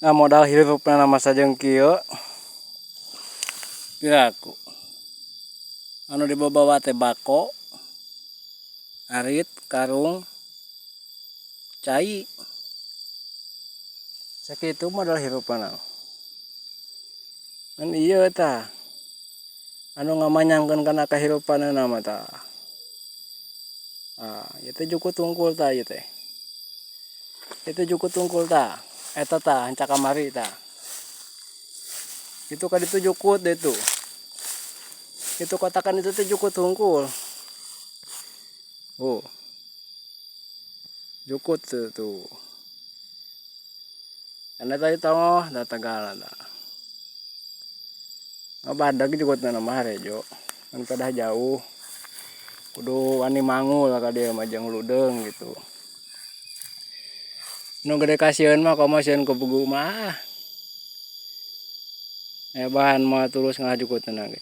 modal hirup nama sajeng kieu piraku anu dibawa teh bako, arit, karung, cai. Sakitu modal hirupana. Kan ieu tah anu ngamanyangkeun kana kahirupaneuna mah tah. Ieu teh jukut tungkul tah ieu teh. Itu jukut tungkul tah. Eta tah hanca kamari tah. Itu ka ditu jukut deh tuh. Itu kotakan itu teh jukut tungkul. Jukut tuh. Karena tadi tongoh da Tegal tah. Ngabadag jukutna mah harejo. Kan pedah jauh. Kudu wani mangul ka dieu mah jeung ludeung gitu. Nu gede kasieun mah komo sieun ku bugu mah. Bahan mah tulus ngajukutna ge.